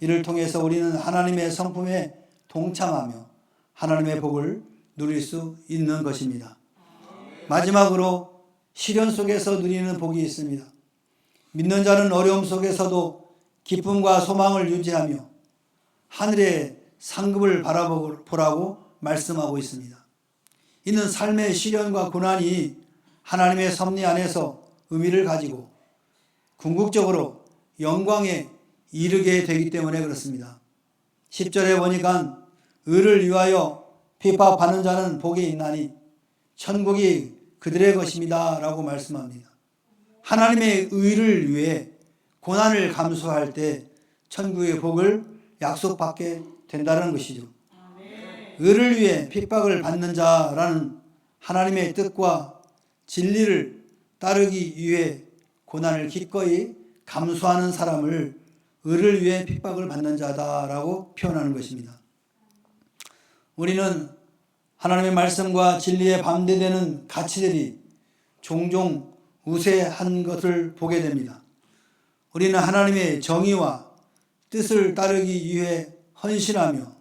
이를 통해서 우리는 하나님의 성품에 동참하며 하나님의 복을 누릴 수 있는 것입니다. 마지막으로 시련 속에서 누리는 복이 있습니다. 믿는 자는 어려움 속에서도 기쁨과 소망을 유지하며 하늘의 상급을 바라보라고 말씀하고 있습니다. 이는 삶의 시련과 고난이 하나님의 섭리 안에서 의미를 가지고 궁극적으로 영광에 이르게 되기 때문에 그렇습니다. 10절에 보니까 의를 위하여 핍박받는 자는 복이 있나니 천국이 그들의 것입니다 라고 말씀합니다. 하나님의 의를 위해 고난을 감수할 때 천국의 복을 약속받게 된다는 것이죠. 의를 위해 핍박을 받는 자라는 하나님의 뜻과 진리를 따르기 위해 고난을 기꺼이 감수하는 사람을 의를 위해 핍박을 받는 자다라고 표현하는 것입니다. 우리는 하나님의 말씀과 진리에 반대되는 가치들이 종종 우세한 것을 보게 됩니다. 우리는 하나님의 정의와 뜻을 따르기 위해 헌신하며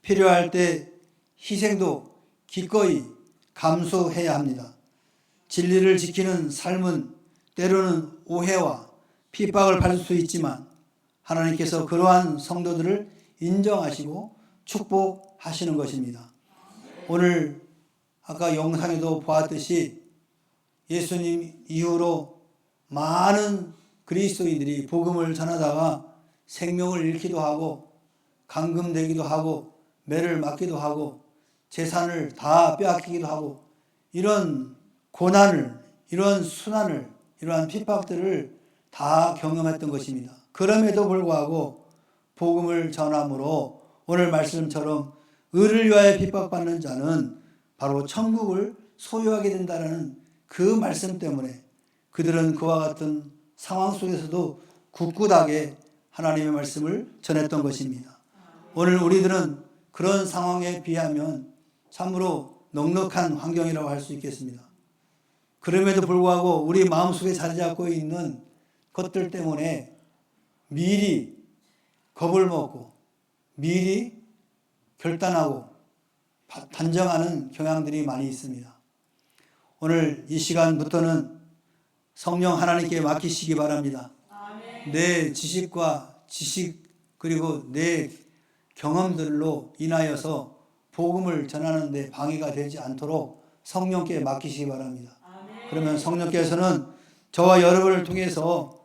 필요할 때 희생도 기꺼이 감수해야 합니다. 진리를 지키는 삶은 때로는 오해와 핍박을 받을 수 있지만 하나님께서 그러한 성도들을 인정하시고 축복하시는 것입니다. 오늘 아까 영상에도 보았듯이 예수님 이후로 많은 그리스도인들이 복음을 전하다가 생명을 잃기도 하고 감금되기도 하고 매를 맞기도 하고 재산을 다 빼앗기기도 하고 이런 고난을, 이런 순환을, 이러한 핍박들을 다 경험했던 것입니다. 그럼에도 불구하고 복음을 전함으로 오늘 말씀처럼 의를 위하여 핍박받는 자는 바로 천국을 소유하게 된다는 그 말씀 때문에 그들은 그와 같은 상황 속에서도 굳굳하게 하나님의 말씀을 전했던 것입니다. 오늘 우리들은 그런 상황에 비하면 참으로 넉넉한 환경이라고 할 수 있겠습니다. 그럼에도 불구하고 우리 마음속에 자리 잡고 있는 것들 때문에 미리 겁을 먹고 미리 결단하고 단정하는 경향들이 많이 있습니다. 오늘 이 시간부터는 성령 하나님께 맡기시기 바랍니다. 내 지식 그리고 내 경험들로 인하여서 복음을 전하는 데 방해가 되지 않도록 성령께 맡기시기 바랍니다. 그러면 성령께서는 저와 여러분을 통해서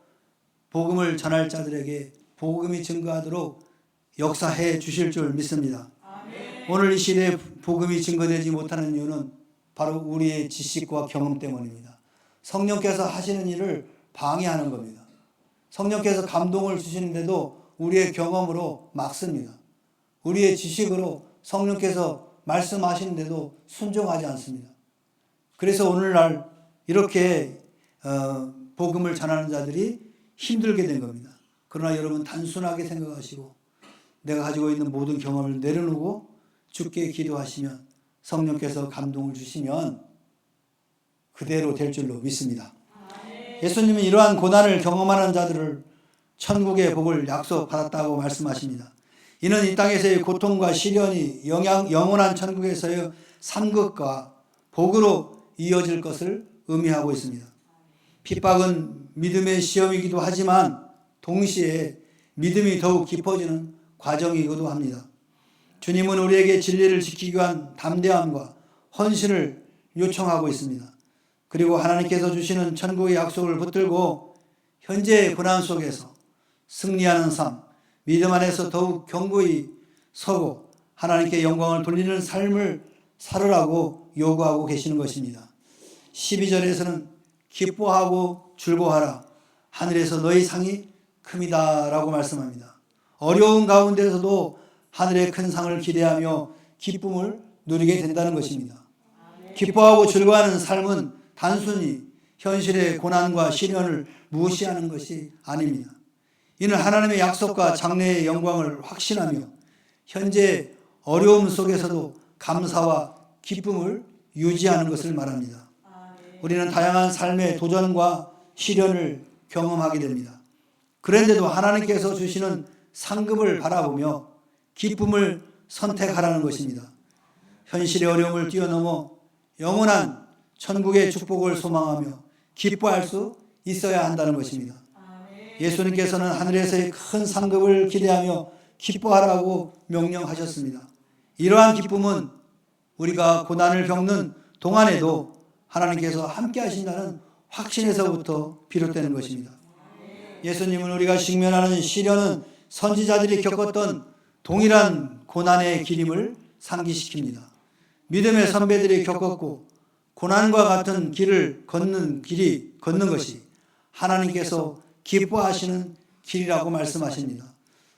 복음을 전할 자들에게 복음이 증거하도록 역사해 주실 줄 믿습니다. 오늘 이 시대에 복음이 증거되지 못하는 이유는 바로 우리의 지식과 경험 때문입니다. 성령께서 하시는 일을 방해하는 겁니다. 성령께서 감동을 주시는데도 우리의 경험으로 막습니다. 우리의 지식으로 성령께서 말씀하시는데도 순종하지 않습니다. 그래서 오늘날 이렇게 복음을 전하는 자들이 힘들게 된 겁니다. 그러나 여러분 단순하게 생각하시고 내가 가지고 있는 모든 경험을 내려놓고 주께 기도하시면 성령께서 감동을 주시면 그대로 될 줄로 믿습니다. 예수님은 이러한 고난을 경험하는 자들을 천국의 복을 약속받았다고 말씀하십니다. 이는 이 땅에서의 고통과 시련이 영원한 천국에서의 상급과 복으로 이어질 것을 의미하고 있습니다. 핍박은 믿음의 시험이기도 하지만 동시에 믿음이 더욱 깊어지는 과정이기도 합니다. 주님은 우리에게 진리를 지키기 위한 담대함과 헌신을 요청하고 있습니다. 그리고 하나님께서 주시는 천국의 약속을 붙들고 현재의 고난 속에서 승리하는 삶, 믿음 안에서 더욱 견고히 서고 하나님께 영광을 돌리는 삶을 살으라고 요구하고 계시는 것입니다. 12절에서는 기뻐하고 즐거워하라. 하늘에서 너희 상이 큽니다. 라고 말씀합니다. 어려운 가운데서도 하늘의 큰 상을 기대하며 기쁨을 누리게 된다는 것입니다. 기뻐하고 즐거워하는 삶은 단순히 현실의 고난과 시련을 무시하는 것이 아닙니다. 이는 하나님의 약속과 장래의 영광을 확신하며 현재 어려움 속에서도 감사와 기쁨을 유지하는 것을 말합니다. 우리는 다양한 삶의 도전과 시련을 경험하게 됩니다. 그런데도 하나님께서 주시는 상급을 바라보며 기쁨을 선택하라는 것입니다. 현실의 어려움을 뛰어넘어 영원한 천국의 축복을 소망하며 기뻐할 수 있어야 한다는 것입니다. 예수님께서는 하늘에서의 큰 상급을 기대하며 기뻐하라고 명령하셨습니다. 이러한 기쁨은 우리가 고난을 겪는 동안에도 하나님께서 함께 하신다는 확신에서부터 비롯되는 것입니다. 예수님은 우리가 직면하는 시련은 선지자들이 겪었던 동일한 고난의 길임을 상기시킵니다. 믿음의 선배들이 겪었고 고난과 같은 길을 걷는 것이 하나님께서 기뻐하시는 길이라고 말씀하십니다.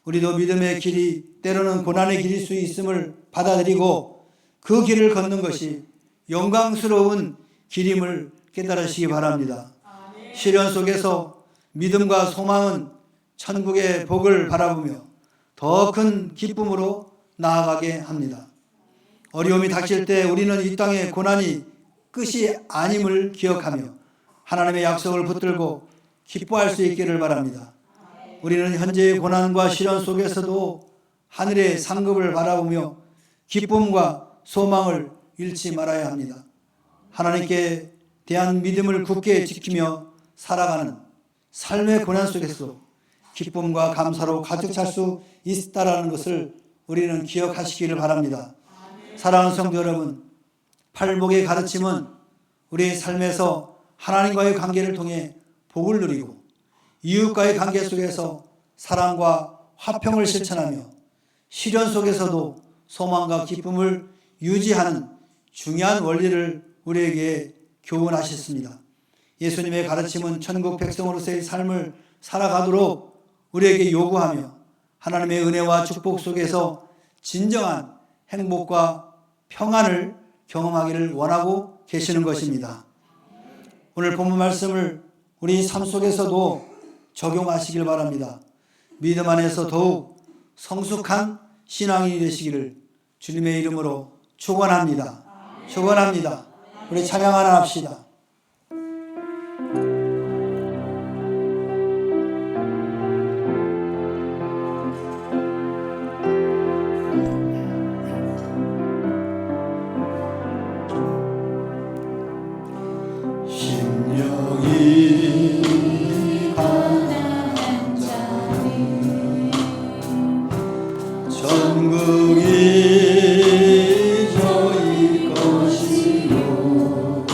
우리도 믿음의 길이 때로는 고난의 길일 수 있음을 받아들이고 그 길을 걷는 것이 영광스러운 길임을 깨달으시기 바랍니다. 시련 속에서 믿음과 소망은 천국의 복을 바라보며 더 큰 기쁨으로 나아가게 합니다. 어려움이 닥칠 때 우리는 이 땅의 고난이 끝이 아님을 기억하며 하나님의 약속을 붙들고 기뻐할 수 있기를 바랍니다. 우리는 현재의 고난과 시련 속에서도 하늘의 상급을 바라보며 기쁨과 소망을 잃지 말아야 합니다. 하나님께 대한 믿음을 굳게 지키며 살아가는 삶의 고난 속에서 기쁨과 감사로 가득 찰 수 있다라는 것을 우리는 기억하시기를 바랍니다. 사랑하는 성도 여러분, 팔복의 가르침은 우리의 삶에서 하나님과의 관계를 통해 복을 누리고 이웃과의 관계 속에서 사랑과 화평을 실천하며 시련 속에서도 소망과 기쁨을 유지하는 중요한 원리를 우리에게 교훈하셨습니다. 예수님의 가르침은 천국 백성으로서의 삶을 살아가도록 우리에게 요구하며 하나님의 은혜와 축복 속에서 진정한 행복과 평안을 경험하기를 원하고 계시는 것입니다. 오늘 본문 말씀을 우리 삶 속에서도 적용하시길 바랍니다. 믿음 안에서 더욱 성숙한 신앙인이 되시기를 주님의 이름으로 축원합니다. 축원합니다. 우리 찬양 하나 합시다. 천국이 저희 것이요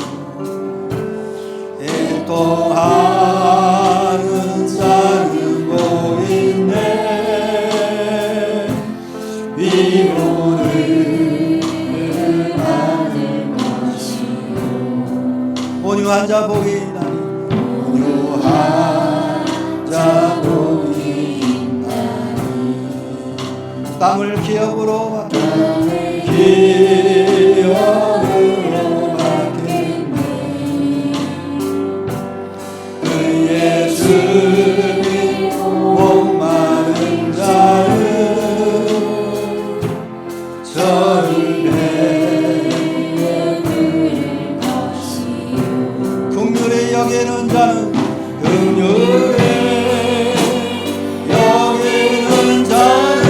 온유한 자 복이 있나니 온유한 자 복이 있나니 땅을 기업으로 맡겠네 기업으로 맡겠네 그의 주님 목마른 자는 저를 긍휼히 여기는 자는 긍휼히 여기는 자는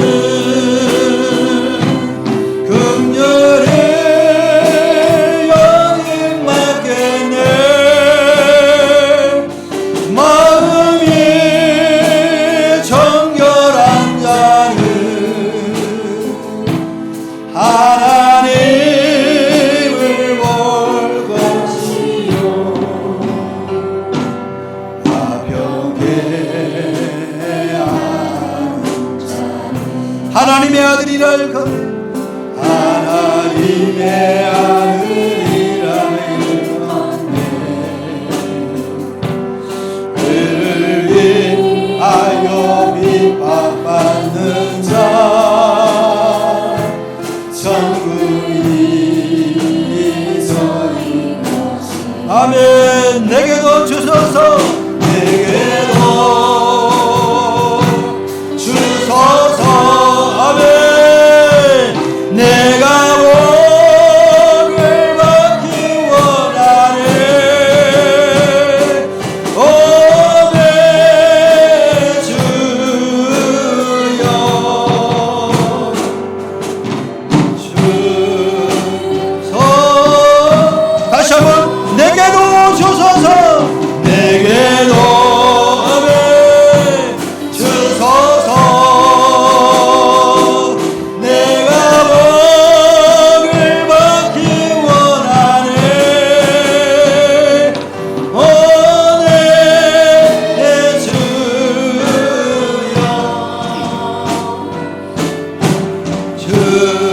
긍휼히 여김 받겠네 마음이 정결한 자는 하나님을 볼 것이요 하나님의 아들이라 일컫네 하나님의 아들이라 일컫네 그를 위하여 핍박받는 자 천국이 저리 아멘 내게도 주소서 내게도 주소서 아멘 내가 복을 받기 원하네 오메 주여 주소 다시 한번 내게도 주소서 내게도 아멘 주소서 내가 복을 받기 원하네 오네 주여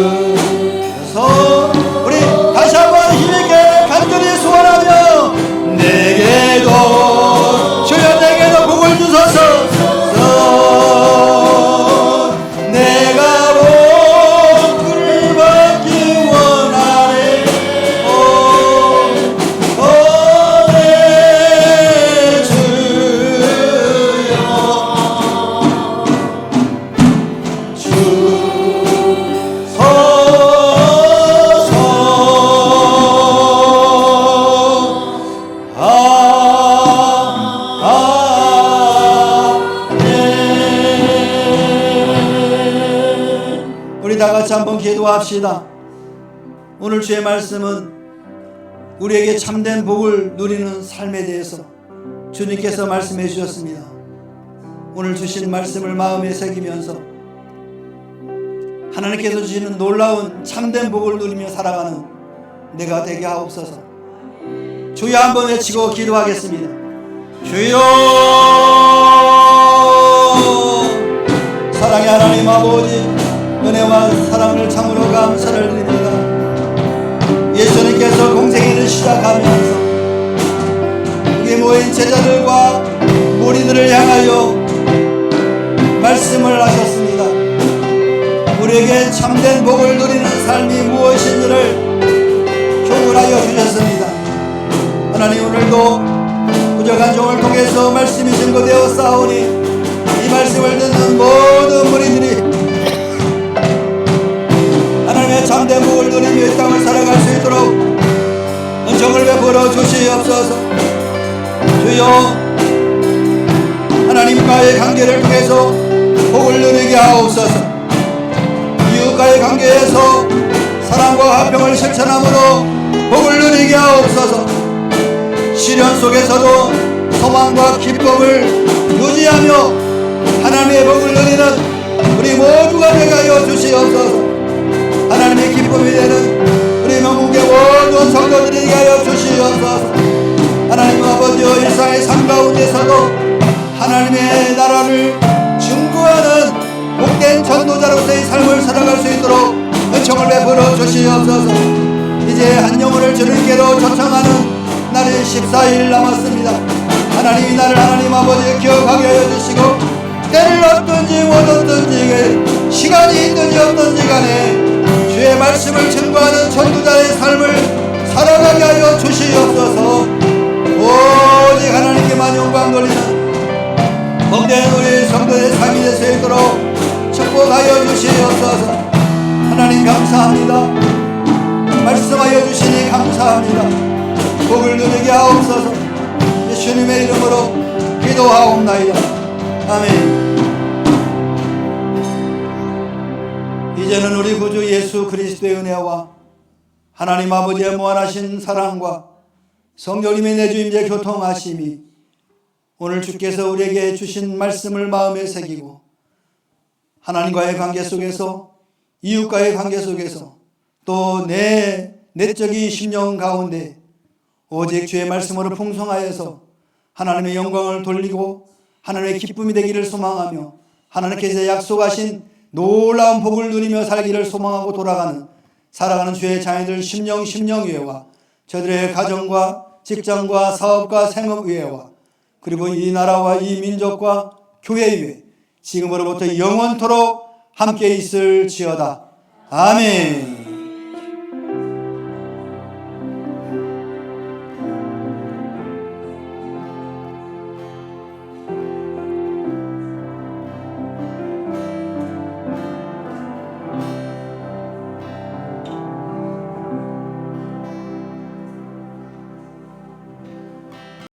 주소서 우리 다시 한번 힘있게 간절히 소원하며 내게도 주여 내게도 복을 주소서 내가 복을 받기 원하네 오네 우리 다 같이 한번 기도합시다. 오늘 주의 말씀은 우리에게 참된 복을 누리는 삶에 대해서 주님께서 말씀해 주셨습니다. 오늘 주신 말씀을 마음에 새기면서 하나님께서 주시는 놀라운 참된 복을 누리며 살아가는 내가 되게 하옵소서. 주여 한번 외치고 기도하겠습니다. 주여 사랑의 하나님 아버지 은혜와 사랑을 참으로 감사를 드립니다. 예수님께서 공생애를 시작하면서 여기 모인 제자들과 무리들을 향하여 말씀을 하셨습니다. 우리에게 참된 복을 누리는 삶이 무엇인지를 교훈하여 주셨습니다. 하나님 오늘도 부족한 종을 통해서 말씀이 증거되어 싸우니 이 말씀을 듣는 모든 무리들이 하나님의 참된 복을 누리며 이 땅을 살아갈 수 있도록 은총을 베풀어 주시옵소서. 주여 하나님과의 관계를 통해서 복을 누리게 하옵소서. 이웃과의 관계에서 사랑과 화평을 실천함으로 복을 누리게 하옵소서. 시련 속에서도 소망과 기쁨을 유지하며 하나님의 복을 누리는 우리 모두가 되게 하여 주시옵소서. 하나님의 기쁨이 되는 우리 명국의 모든 성도들이 되게 하여 주시옵소서. 하나님 아버지여 일상의 삶 가운데서도 하나님의 나라를 증거하는 복된 전도자로서의 삶을 살아갈 수 있도록 은총을 베풀어 주시옵소서. 이제 한 영혼을 주님께로 초청하는 날이 14일 남았습니다. 하나님이 나를 하나님 아버지 기억하게 하여 주시고 때를 얻든지 못 얻든지 시간이 있든지 없든지 간에 주의 말씀을 증거하는 전도자의 삶을 살아가게 하여 주시옵소서. 오직 하나님께만 영광 돌리는 복된 우리 성도의 삶이 될 수 있도록 축복하여 주시옵소서. 하나님 감사합니다. 말씀하여 주시니 감사합니다. 복을 누리게 하옵소서. 예수님의 이름으로 기도하옵나이다. 아멘. 이제는 우리 구주 예수 그리스도의 은혜와 하나님 아버지의 무한하신 사랑과 성령님의 내주임재 교통하심이 오늘 주께서 우리에게 주신 말씀을 마음에 새기고 하나님과의 관계 속에서 이웃과의 관계 속에서 또 내 내적인 심령 가운데 오직 주의 말씀으로 풍성하여서 하나님의 영광을 돌리고 하나님의 기쁨이 되기를 소망하며 하나님께서 약속하신 놀라운 복을 누리며 살기를 소망하고 살아가는 주의 자녀들 심령 위에와 저들의 가정과 직장과 사업과 생업 위에와 그리고 이 나라와 이 민족과 교회 위에 지금으로부터 영원토록 함께 있을지어다. 아멘.